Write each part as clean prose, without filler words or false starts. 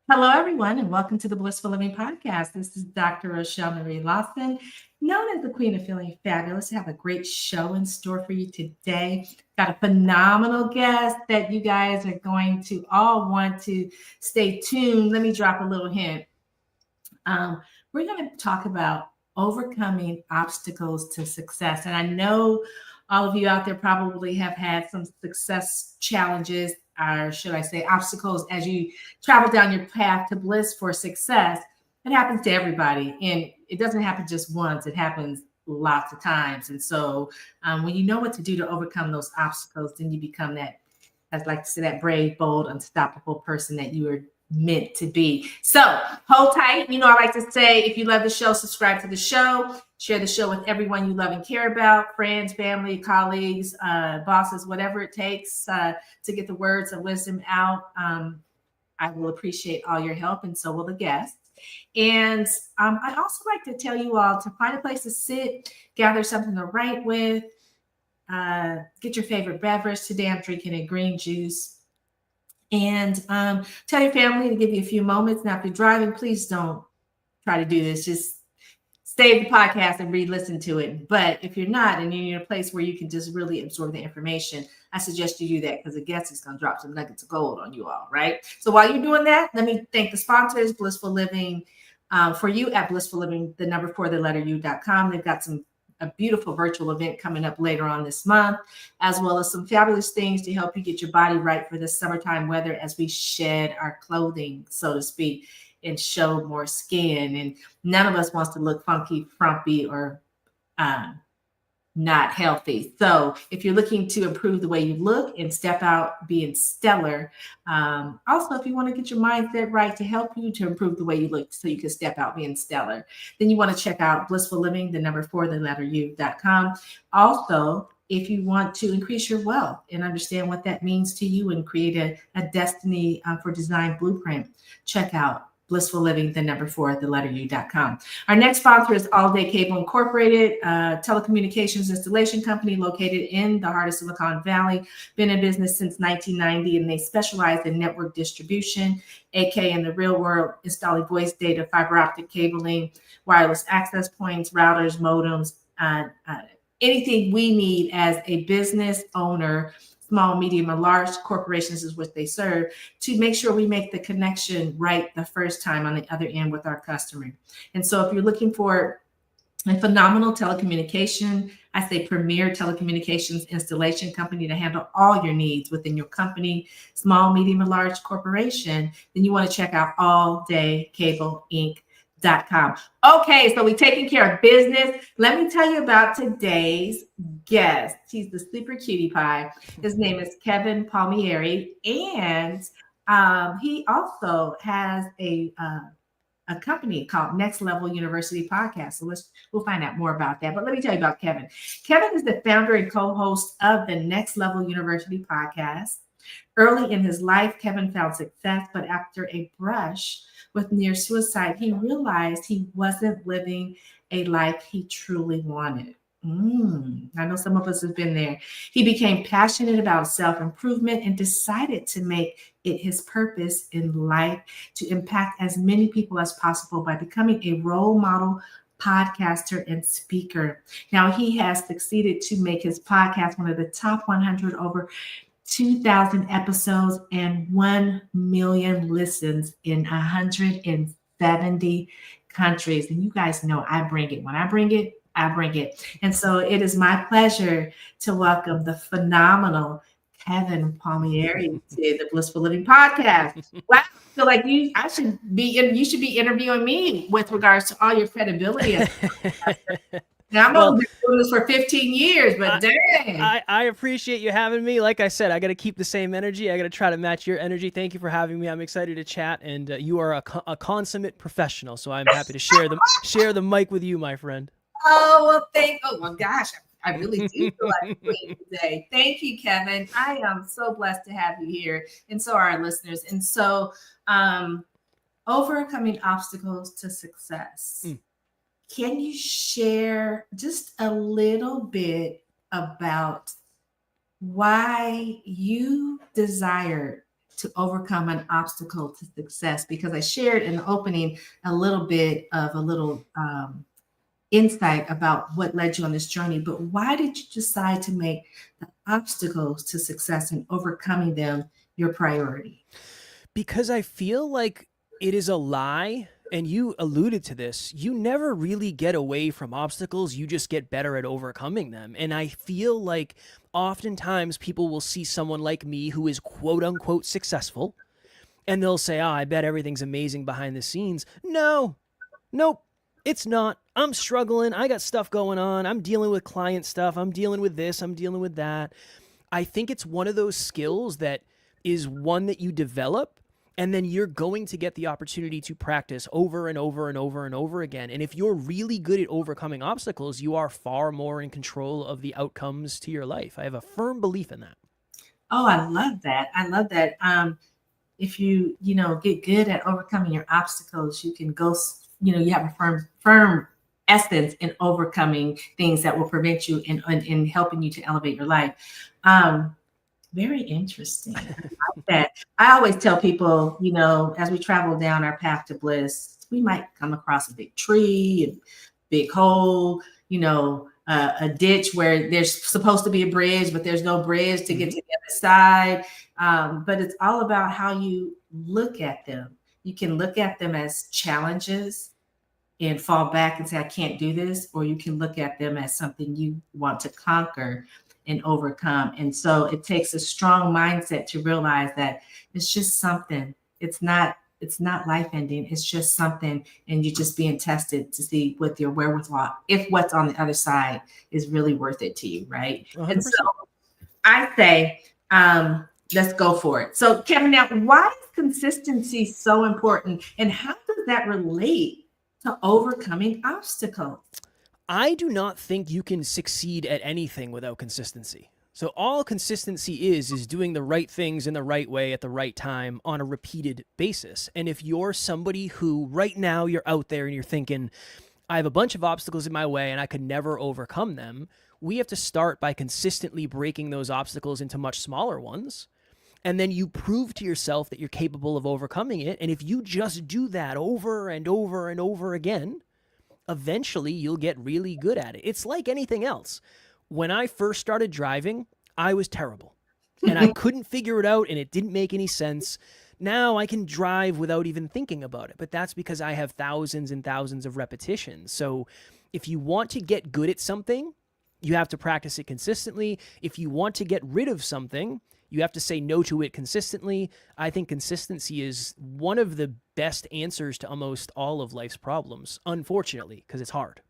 Hello, everyone, and welcome to the Blissful Living Podcast. This is Dr. Rochel Marie Lawson, known as the Queen of Feeling Fabulous. I have a great show in store for you today. Got a phenomenal guest that you guys are going to all want to stay tuned. Let me drop a little hint. We're going to talk about overcoming obstacles to success. And I know all of you out there probably have had some success challenges, or should I say, obstacles as you travel down your path to bliss for success. It happens to everybody. And it doesn't happen just once, it happens lots of times. And so when you know what to do to overcome those obstacles, then you become that, I'd like to say, that brave, bold, unstoppable person that you are meant to be. So hold tight. You know, I like to say, if you love the show, subscribe to the show, share the show with everyone you love and care about, friends, family, colleagues, bosses, whatever it takes to get the words of wisdom out. I will appreciate all your help, and so will the guests. And I'd also like to tell you all to find a place to sit, gather something to write with, get your favorite beverage. Today I'm drinking a green juice. And tell your family to give you a few moments. Now, if you're driving, please don't try to do this. Just save the podcast and re-listen to it. But if you're not, and you're in a place where you can just really absorb the information, I suggest you do that, because the guest is going to drop some nuggets of gold on you all, right? So while you're doing that, let me thank the sponsors, Blissful Living, for you at Blissful Living, the number 4, the letter U.com. They've got a beautiful virtual event coming up later on this month, as well as some fabulous things to help you get your body right for the summertime weather as we shed our clothing, so to speak, and show more skin. And none of us wants to look funky, frumpy, or not healthy. So if you're looking to improve the way you look and step out being stellar, also if you want to get your mindset right to help you to improve the way you look so you can step out being stellar, then you want to check out Blissful Living, the number 4, the letter U.com. Also, if you want to increase your wealth and understand what that means to you and create a destiny for design blueprint, check out Blissful Living, the number 4, the letter U.com. Our next sponsor is All Day Cable Incorporated, a telecommunications installation company located in the heart of Silicon Valley. Been in business since 1990, and they specialize in network distribution, aka in the real world, installing voice data, fiber optic cabling, wireless access points, routers, modems, anything we need as a business owner. Small, medium, or large corporations is what they serve, to make sure we make the connection right the first time on the other end with our customer. And so if you're looking for a phenomenal telecommunication, I say premier telecommunications installation company to handle all your needs within your company, small, medium, or large corporation, then you want to check out All Day Cable Inc.com. Okay, so we're taking care of business. Let me tell you about today's guest. He's the super cutie pie. His name is Kevin Palmieri, and he also has a company called Next Level University Podcast. So we'll find out more about that. But let me tell you about Kevin. Kevin is the founder and co-host of the Next Level University Podcast. Early in his life, Kevin found success, but after a brush with near suicide, he realized he wasn't living a life he truly wanted. I know some of us have been there. He became passionate about self-improvement and decided to make it his purpose in life to impact as many people as possible by becoming a role model podcaster and speaker. Now, he has succeeded to make his podcast one of the top 100 over 2,000 episodes and 1 million listens in 170 countries. And you guys know I bring it. When I bring it, I bring it. And so it is my pleasure to welcome the phenomenal Kevin Palmieri to the Blissful Living Podcast. Wow, I feel like you should be interviewing me with regards to all your credibility. Now, I'm only been doing this for 15 years, but dang. I appreciate you having me. Like I said, I got to keep the same energy. I got to try to match your energy. Thank you for having me. I'm excited to chat, and you are a consummate professional, so I'm happy to share the mic with you, my friend. Oh, well, oh my gosh, I really do feel like waiting today. Thank you, Kevin. I am so blessed to have you here, and so are our listeners. And so, overcoming obstacles to success. Can you share just a little bit about why you desired to overcome an obstacle to success? Because I shared in the opening a little bit of a little insight about what led you on this journey, but why did you decide to make the obstacles to success and overcoming them your priority? Because I feel like it is a lie, and you alluded to this. You never really get away from obstacles. You just get better at overcoming them. And I feel like oftentimes people will see someone like me who is quote unquote successful, and they'll say, oh, I bet everything's amazing behind the scenes. No, nope, it's not. I'm struggling. I got stuff going on. I'm dealing with client stuff. I'm dealing with this. I'm dealing with that. I think it's one of those skills that is one that you develop, and then you're going to get the opportunity to practice over and over and over and over again. And if you're really good at overcoming obstacles, you are far more in control of the outcomes to your life. I have a firm belief in that. Oh, I love that. I love that. If you get good at overcoming your obstacles, you can go, you have a firm essence in overcoming things that will prevent you in helping you to elevate your life. Very interesting. I like that. I always tell people, as we travel down our path to bliss, we might come across a big tree, a big hole, a ditch where there's supposed to be a bridge, but there's no bridge to get to the other side. But it's all about how you look at them. You can look at them as challenges and fall back and say, I can't do this. Or you can look at them as something you want to conquer and overcome. And so it takes a strong mindset to realize that it's just something. It's not life ending. It's just something. And you're just being tested to see with your wherewithal, if what's on the other side is really worth it to you. Right. 100%. And so I say, let's go for it. So Kevin, now why is consistency so important, and how does that relate to overcoming obstacles? I do not think you can succeed at anything without consistency. So all consistency is doing the right things in the right way at the right time on a repeated basis. And if you're somebody who right now you're out there and you're thinking, I have a bunch of obstacles in my way and I could never overcome them, we have to start by consistently breaking those obstacles into much smaller ones. And then you prove to yourself that you're capable of overcoming it. And if you just do that over and over and over again, eventually you'll get really good at it. It's like anything else. When I first started driving, I was terrible and I couldn't figure it out and it didn't make any sense. Now I can drive without even thinking about it, but that's because I have thousands and thousands of repetitions. So if you want to get good at something, you have to practice it consistently. If you want to get rid of something, you have to say no to it consistently. I think consistency is one of the best answers to almost all of life's problems, unfortunately, because it's hard.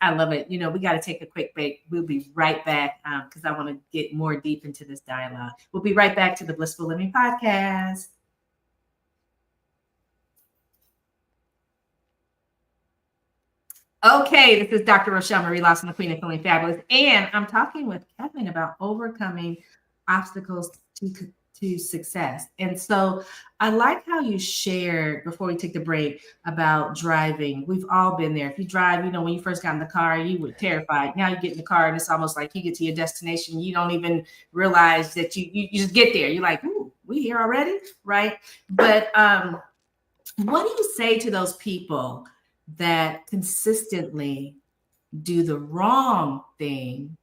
I love it. We got to take a quick break. We'll be right back because I want to get more deep into this dialogue. We'll be right back to the Blissful Living Podcast. Okay, this is Dr. Rochel Marie Lawson, the Queen of Feeling Fabulous, and I'm talking with Kevin about overcoming obstacles to success. And so I like how you shared before we take the break about driving. We've all been there. If you drive, when you first got in the car, you were terrified. Now you get in the car and it's almost like you get to your destination. You don't even realize that you just get there. You're like, ooh, we here already, right? But what do you say to those people that consistently do the wrong thing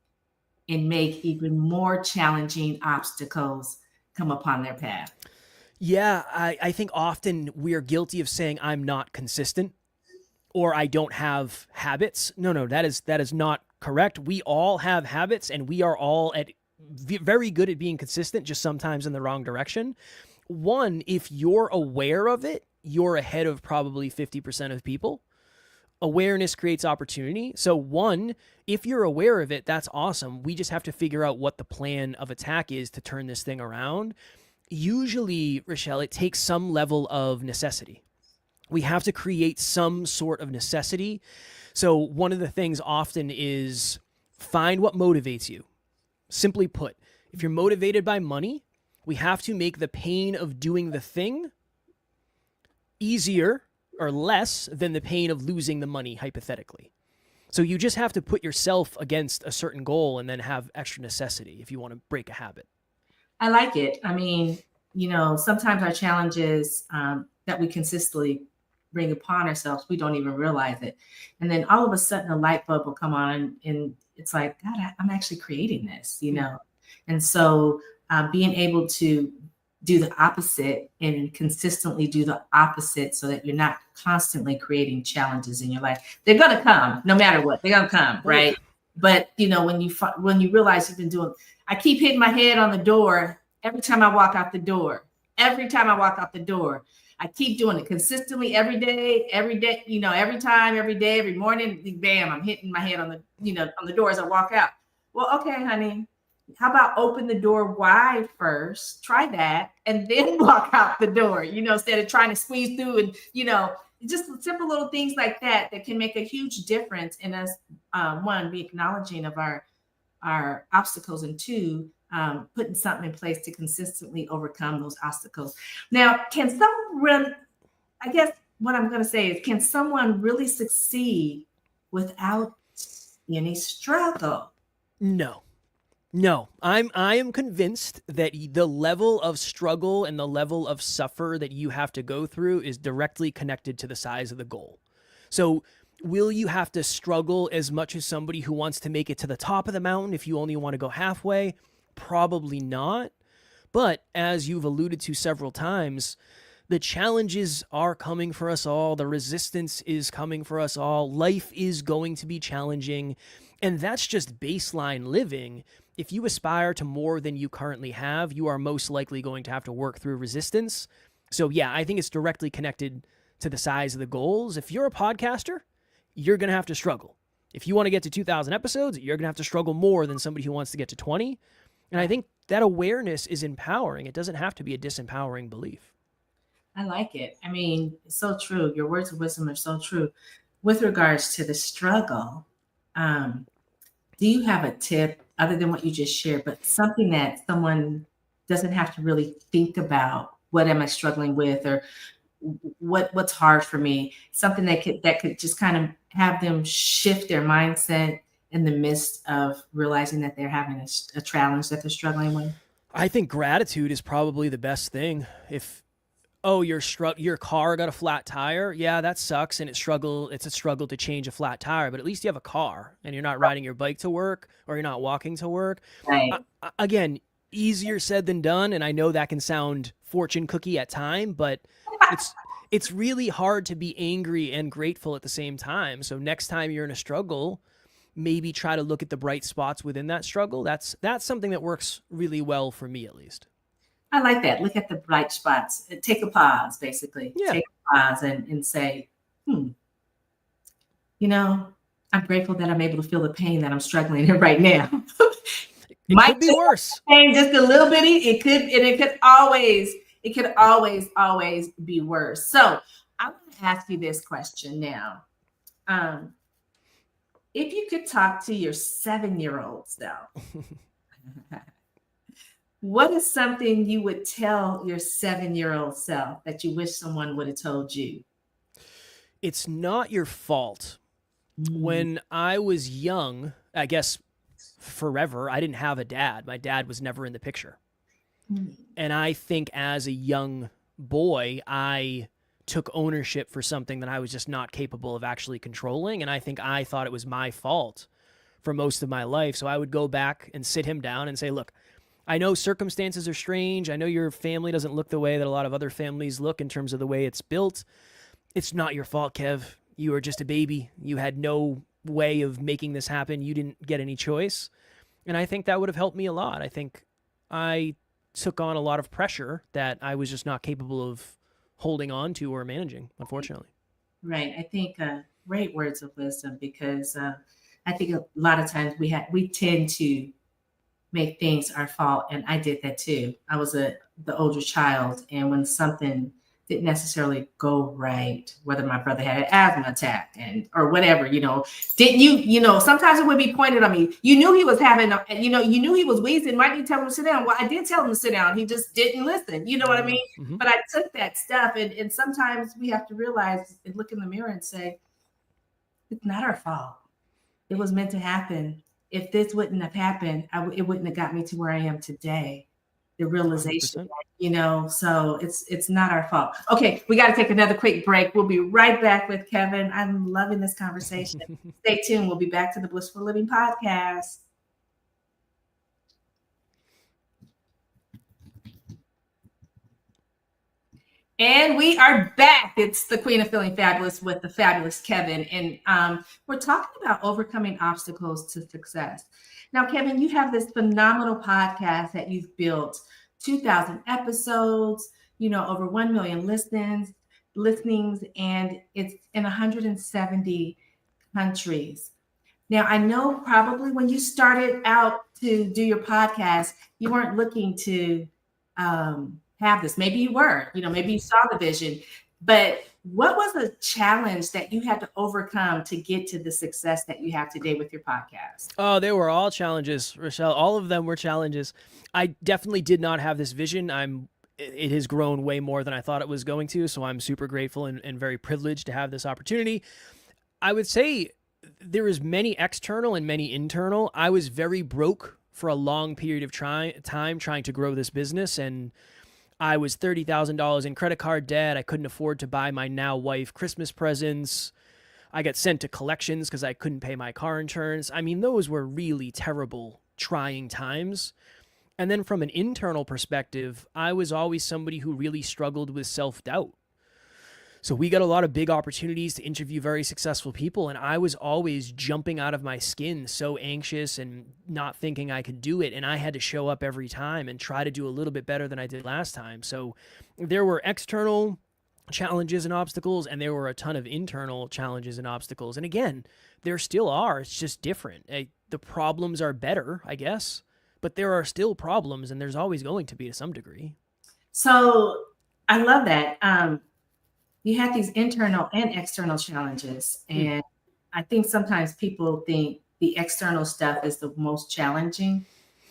and make even more challenging obstacles come upon their path? Yeah, I think often we are guilty of saying I'm not consistent or I don't have habits. No, that is not correct. We all have habits and we are all very good at being consistent, just sometimes in the wrong direction. One, if you're aware of it, you're ahead of probably 50% of people. Awareness creates opportunity. So one, if you're aware of it, that's awesome. We just have to figure out what the plan of attack is to turn this thing around. Usually, Rochel, it takes some level of necessity. We have to create some sort of necessity. So one of the things often is find what motivates you. Simply put, if you're motivated by money, we have to make the pain of doing the thing easier or less than the pain of losing the money, hypothetically. So you just have to put yourself against a certain goal and then have extra necessity if you want to break a habit. I like it. I mean, sometimes our challenges that we consistently bring upon ourselves, we don't even realize it. And then all of a sudden a light bulb will come on and it's like, God, I'm actually creating this, And so being able to do the opposite and consistently do the opposite so that you're not constantly creating challenges in your life. They're going to come no matter what. They're going to come, right? But, when you realize you've been doing, I keep hitting my head on the door every time I walk out the door. Every time I walk out the door, I keep doing it consistently every day, every time, every day, every morning, bam, I'm hitting my head on the door as I walk out. Well, okay, honey, how about open the door wide first, try that, and then walk out the door, instead of trying to squeeze through and, just simple little things like that can make a huge difference in us, one, be acknowledging of our obstacles, and two, putting something in place to consistently overcome those obstacles. Now, I guess what I'm going to say is, can someone really succeed without any struggle? No, I am convinced that the level of struggle and the level of suffer that you have to go through is directly connected to the size of the goal. So will you have to struggle as much as somebody who wants to make it to the top of the mountain if you only want to go halfway? Probably not. But as you've alluded to several times, the challenges are coming for us all. The resistance is coming for us all. Life is going to be challenging. And that's just baseline living. If you aspire to more than you currently have, you are most likely going to have to work through resistance. So yeah, I think it's directly connected to the size of the goals. If you're a podcaster, you're going to have to struggle. If you want to get to 2,000 episodes, you're going to have to struggle more than somebody who wants to get to 20. And I think that awareness is empowering. It doesn't have to be a disempowering belief. I like it. I mean, it's so true. Your words of wisdom are so true. With regards to the struggle, do you have a tip other than what you just shared, but something that someone doesn't have to really think about, what am I struggling with, or what's hard for me? Something that could just kind of have them shift their mindset in the midst of realizing that they're having a challenge that they're struggling with? I think gratitude is probably the best thing. Your car got a flat tire. Yeah, that sucks. And it's a struggle to change a flat tire, but at least you have a car and you're not riding your bike to work or you're not walking to work. Right. Again, easier said than done. And I know that can sound fortune cookie at time, but it's really hard to be angry and grateful at the same time. So next time you're in a struggle, maybe try to look at the bright spots within that struggle. That's something that works really well for me, at least. I like that. Look at the bright spots. Take a pause, basically. Yeah. Take a pause and say, I'm grateful that I'm able to feel the pain that I'm struggling in right now. It could be worse. Pain just a little bitty. It could always be worse. So I'm going to ask you this question now. If you could talk to your 7-year-old self, what is something you would tell your 7-year-old self that you wish someone would have told you? It's not your fault. When I was young, I guess forever, I didn't have a dad. My dad was never in the picture. And I think as a young boy, I took ownership for something that I was just not capable of actually controlling. And I think I thought it was my fault for most of my life. So I would go back and sit him down and say, look, I know circumstances are strange. I know your family doesn't look the way that a lot of other families look in terms of the way it's built. It's not your fault, Kev. You were just a baby. You had no way of making this happen. You didn't get any choice. And I think that would have helped me a lot. I think I took on a lot of pressure that I was just not capable of holding on to or managing, unfortunately. Right. I think great words of wisdom, because I think a lot of times we tend to make things our fault. And I did that too. I was the older child. And when something didn't necessarily go right, whether my brother had an asthma attack or whatever, didn't you, sometimes it would be pointed on me. You knew he was you knew he was wheezing. Why didn't you tell him to sit down? Well, I did tell him to sit down. He just didn't listen. You know what I mean? Mm-hmm. But I took that stuff. And sometimes we have to realize and look in the mirror and say, it's not our fault. It was meant to happen. If this wouldn't have happened, it wouldn't have got me to where I am today. the realization 100%. that, so it's not our fault. Okay, we got to take another quick break. We'll be right back with Kevin. I'm loving this conversation. Stay tuned. We'll be back to the Blissful Living Podcast. And we are back. It's the Queen of Feeling Fabulous with the fabulous Kevin. And we're talking about overcoming obstacles to success. Now, Kevin, you have this phenomenal podcast that you've built, 2,000 episodes, over 1 million listenings, and it's in 170 countries. Now, I know probably when you started out to do your podcast, you weren't looking to have this. Maybe you were, maybe you saw the vision, but what was a challenge that you had to overcome to get to the success that you have today with your podcast? Oh, they were all challenges, Rochelle. All of them were challenges. I definitely did not have this vision. It has grown way more than I thought it was going to. So I'm super grateful and very privileged to have this opportunity. I would say there is many external and many internal. I was very broke for a long period of time trying to grow this business, and I was $30,000 in credit card debt. I couldn't afford to buy my now wife Christmas presents. I got sent to collections because I couldn't pay my car insurance. I mean, those were really terrible, trying times. And then from an internal perspective, I was always somebody who really struggled with self-doubt. So we got a lot of big opportunities to interview very successful people, and I was always jumping out of my skin, so anxious and not thinking I could do it, and I had to show up every time and try to do a little bit better than I did last time. So there were external challenges and obstacles, and there were a ton of internal challenges and obstacles. And again, there still are. It's just different. The problems are better, I guess, but there are still problems, and there's always going to be to some degree. So I love that. You had these internal and external challenges. And I think sometimes people think the external stuff is the most challenging.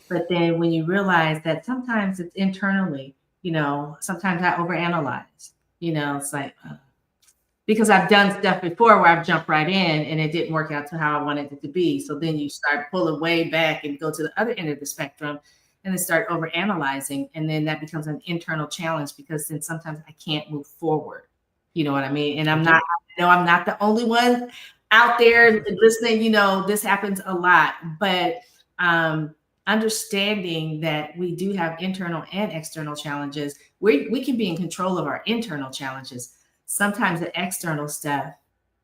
But then when you realize that sometimes it's internally, sometimes I overanalyze, it's like, because I've done stuff before where I've jumped right in and it didn't work out to how I wanted it to be. So then you start pulling way back and go to the other end of the spectrum and then start overanalyzing. And then that becomes an internal challenge because then sometimes I can't move forward. You know what I mean? And I'm not the only one out there listening, this happens a lot, but understanding that we do have internal and external challenges, we can be in control of our internal challenges. Sometimes the external stuff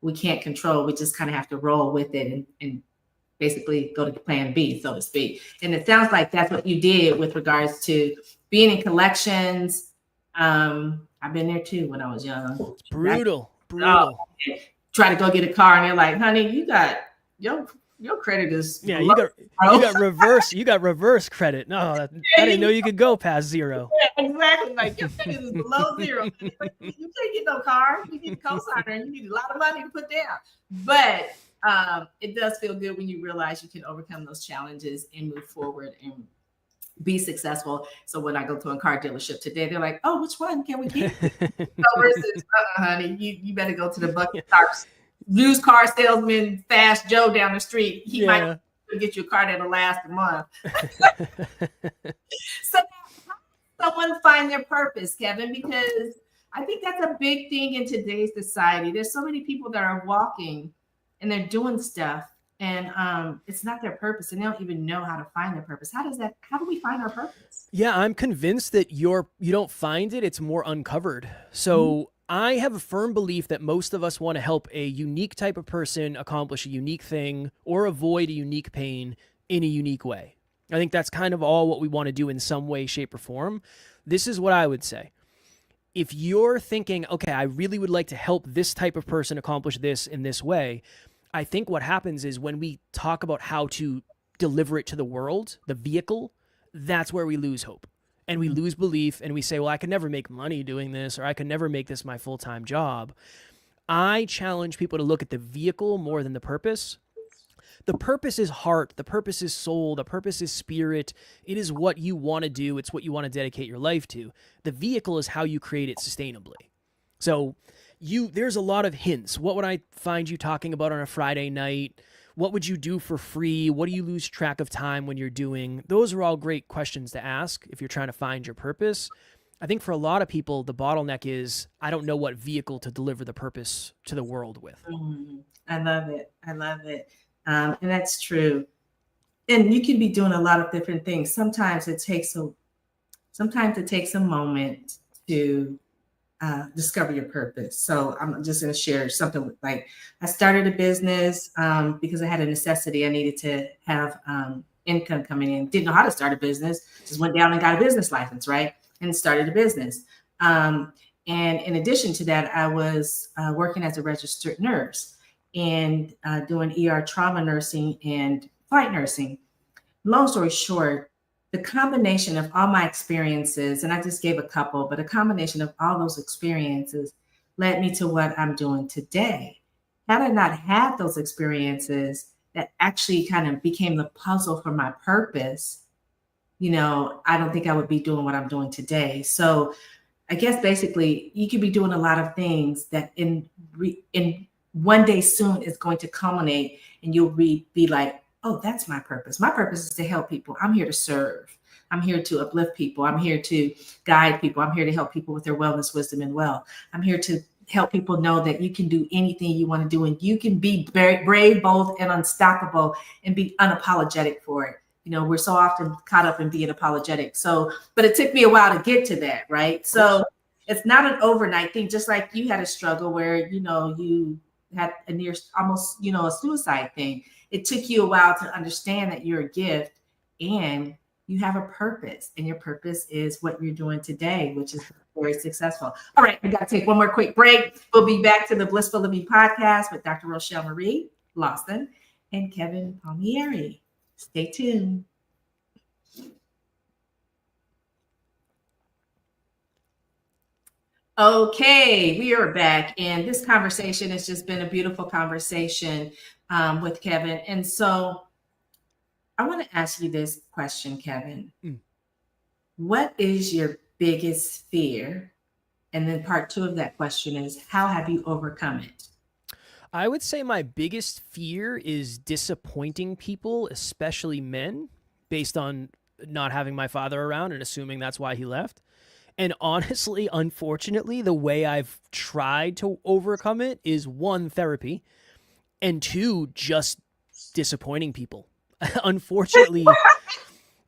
we can't control. We just kind of have to roll with it and basically go to plan B, so to speak. And it sounds like that's what you did with regards to being in collections. I've been there too when I was young. It's brutal. Try to go get a car and they're like, honey, you got your credit is you got reverse credit. No, I didn't know you could go past zero. Yeah, exactly. Like your credit is below zero. You can't get no car. You need a cosigner and you need a lot of money to put down. But it does feel good when you realize you can overcome those challenges and move forward and be successful. So when I go to a car dealership today, they're like, "Oh, which one can we get?" Versus, honey, you better go to the bucket used car salesman, Fast Joe down the street. He might get you a car that'll last a month. So how does someone find their purpose, Kevin? Because I think that's a big thing in today's society. There's so many people that are walking and they're doing stuff. And it's not their purpose, and they don't even know how to find their purpose. How do we find our purpose? Yeah, I'm convinced that you don't find it, it's more uncovered. So I have a firm belief that most of us want to help a unique type of person accomplish a unique thing or avoid a unique pain in a unique way. I think that's kind of all what we want to do in some way, shape, or form. This is what I would say. If you're thinking, okay, I really would like to help this type of person accomplish this in this way, I think what happens is when we talk about how to deliver it to the world, the vehicle, that's where we lose hope and we lose belief and we say, well, I could never make money doing this, or I could never make this my full-time job. I challenge people to look at the vehicle more than the purpose. The purpose is heart. The purpose is soul. The purpose is spirit. It is what you want to do. It's what you want to dedicate your life to. The vehicle is how you create it sustainably. So there's a lot of hints. What would I find you talking about on a Friday night? What would you do for free? What do you lose track of time when you're doing? Those are all great questions to ask if you're trying to find your purpose. I think for a lot of people, the bottleneck is, I don't know what vehicle to deliver the purpose to the world with. I love it. I love it. And that's true. And you can be doing a lot of different things. Sometimes it takes a moment to discover your purpose. So I'm just going to share something like I started a business because I had a necessity. I needed to have income coming in. Didn't know how to start a business. Just went down and got a business license, right? And started a business. And in addition to that, I was working as a registered nurse and doing ER trauma nursing and flight nursing. Long story short, the combination of all my experiences, and I just gave a couple, but a combination of all those experiences led me to what I'm doing today. Had I not had those experiences that actually kind of became the puzzle for my purpose, I don't think I would be doing what I'm doing today. So I guess basically you could be doing a lot of things that in one day soon is going to culminate and you'll be like, oh, that's my purpose. My purpose is to help people. I'm here to serve. I'm here to uplift people. I'm here to guide people. I'm here to help people with their wellness, wisdom, and wealth. I'm here to help people know that you can do anything you want to do and you can be very brave, bold, and unstoppable and be unapologetic for it. We're so often caught up in being apologetic. But it took me a while to get to that, right? So it's not an overnight thing, just like you had a struggle where, you had a near almost, a suicide thing. It took you a while to understand that you're a gift and you have a purpose, and your purpose is what you're doing today, which is very successful. All right, we got to take one more quick break. We'll be back to the Blissful Living Podcast with Dr. Rochel Marie Lawson and Kevin Palmieri. Stay tuned. Okay, we are back, and this conversation has just been a beautiful conversation with Kevin. And so I want to ask you this question, Kevin. What is your biggest fear? And then part 2 of that question is, how have you overcome it? I would say my biggest fear is disappointing people, especially men, based on not having my father around and assuming that's why he left. And honestly, unfortunately, the way I've tried to overcome it is 1, therapy, and 2, just disappointing people. Unfortunately,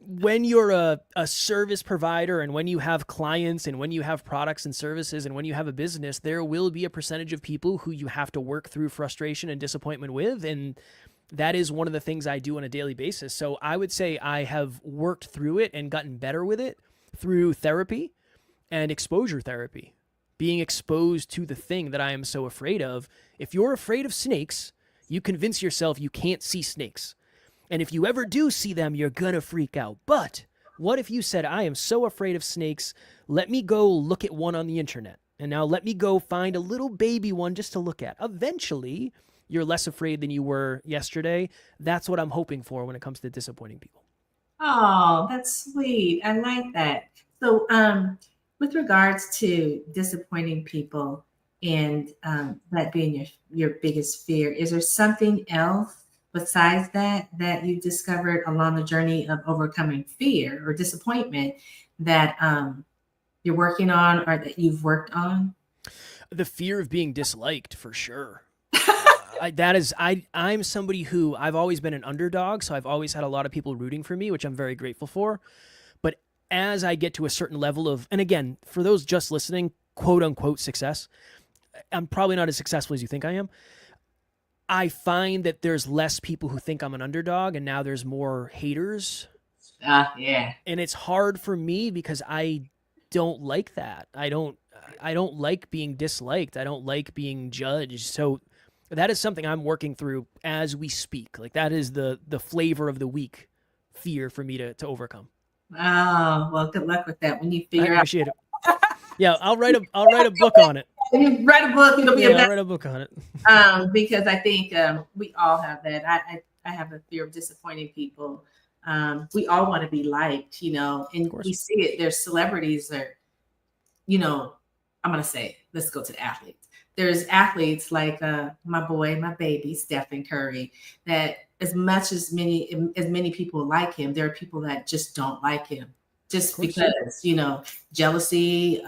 when you're a service provider and when you have clients and when you have products and services and when you have a business, there will be a percentage of people who you have to work through frustration and disappointment with. And that is one of the things I do on a daily basis. So I would say I have worked through it and gotten better with it through therapy and exposure therapy, being exposed to the thing that I am so afraid of. If you're afraid of snakes, you convince yourself you can't see snakes. And if you ever do see them, you're gonna freak out. But what if you said, I am so afraid of snakes, let me go look at one on the internet. And now let me go find a little baby one just to look at. Eventually, you're less afraid than you were yesterday. That's what I'm hoping for when it comes to disappointing people. Oh, that's sweet. I like that. So with regards to disappointing people and that being your biggest fear, is there something else besides that you discovered along the journey of overcoming fear or disappointment that you're working on or that you've worked on? The fear of being disliked, for sure. I'm somebody who I've always been an underdog, so I've always had a lot of people rooting for me, which I'm very grateful for. But as I get to a certain level of, and again, for those just listening, quote unquote success, I'm probably not as successful as you think I am. I find that there's less people who think I'm an underdog, and now there's more haters. Yeah. And it's hard for me because I don't like that. I don't like being disliked. I don't like being judged. So that is something I'm working through as we speak. Like that is the flavor of the week, fear for me to overcome. Oh, well, good luck with that when you figure out. I appreciate it. Yeah, I'll write a book on it. You write a book, it'll be I'll write a book on it. Because I think we all have that. I have a fear of disappointing people. We all want to be liked, and we see it. There's celebrities that, I'm going to say, let's go to the athletes. There's athletes like my baby, Stephen Curry, that as much as many people like him, there are people that just don't like him just because, jealousy,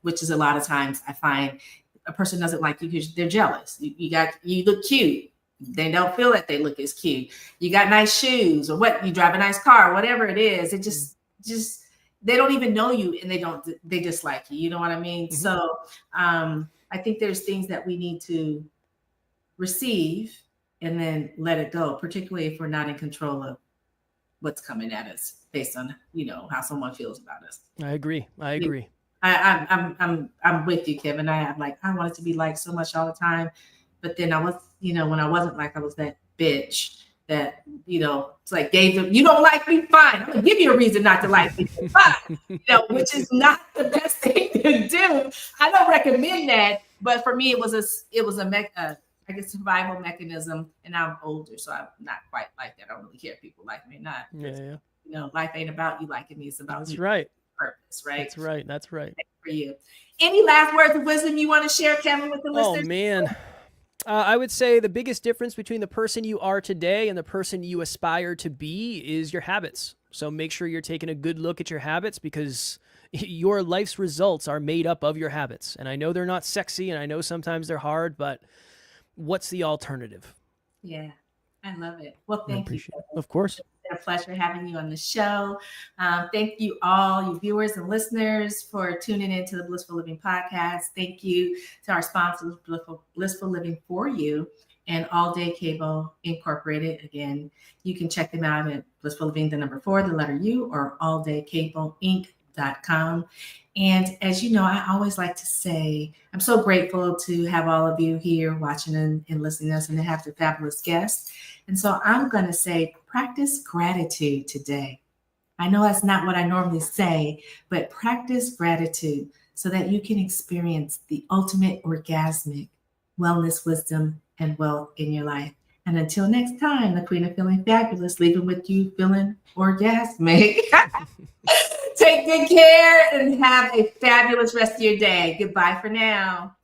which is a lot of times I find a person doesn't like you because they're jealous. You look cute. They don't feel that they look as cute. You got nice shoes or what, you drive a nice car, whatever it is. It just they don't even know you and they dislike you. You know what I mean? Mm-hmm. So I think there's things that we need to receive and then let it go, particularly if we're not in control of what's coming at us based on, how someone feels about us. I agree. I'm with you, Kevin. I wanted to be liked so much all the time. But then I was, when I wasn't liked, I was that bitch that, it's like gave them, you don't like me, fine. I'm gonna give you a reason not to like me, fine. Which is not the best thing to do. I don't recommend that, but for me, it was a survival mechanism, and I'm older, so I'm not quite like that. I don't really care if people like me or not. Yeah. Life ain't about you liking me; it's about that's right. Purpose, right? That's right. For you. Any last words of wisdom you want to share, Kevin, with the listeners? Oh man. I would say the biggest difference between the person you are today and the person you aspire to be is your habits. So make sure you're taking a good look at your habits, because your life's results are made up of your habits. And I know they're not sexy, and I know sometimes they're hard, but what's the alternative? Yeah, I love it. Well, thank you. Of course. A pleasure having you on the show. Thank you all, you viewers and listeners, for tuning into the Blissful Living Podcast. Thank you to our sponsors, Blissful Living For You and All Day Cable Incorporated. Again, you can check them out at Blissful Living, the number 4, the letter U, or alldaycableinc.com. And as you know, I always like to say, I'm so grateful to have all of you here watching and listening to us, and to have the fabulous guests. And so I'm going to say, practice gratitude today. I know that's not what I normally say, but practice gratitude so that you can experience the ultimate orgasmic wellness, wisdom, and wealth in your life. And until next time, the Queen of Feeling Fabulous, leaving with you feeling orgasmic. Take good care and have a fabulous rest of your day. Goodbye for now.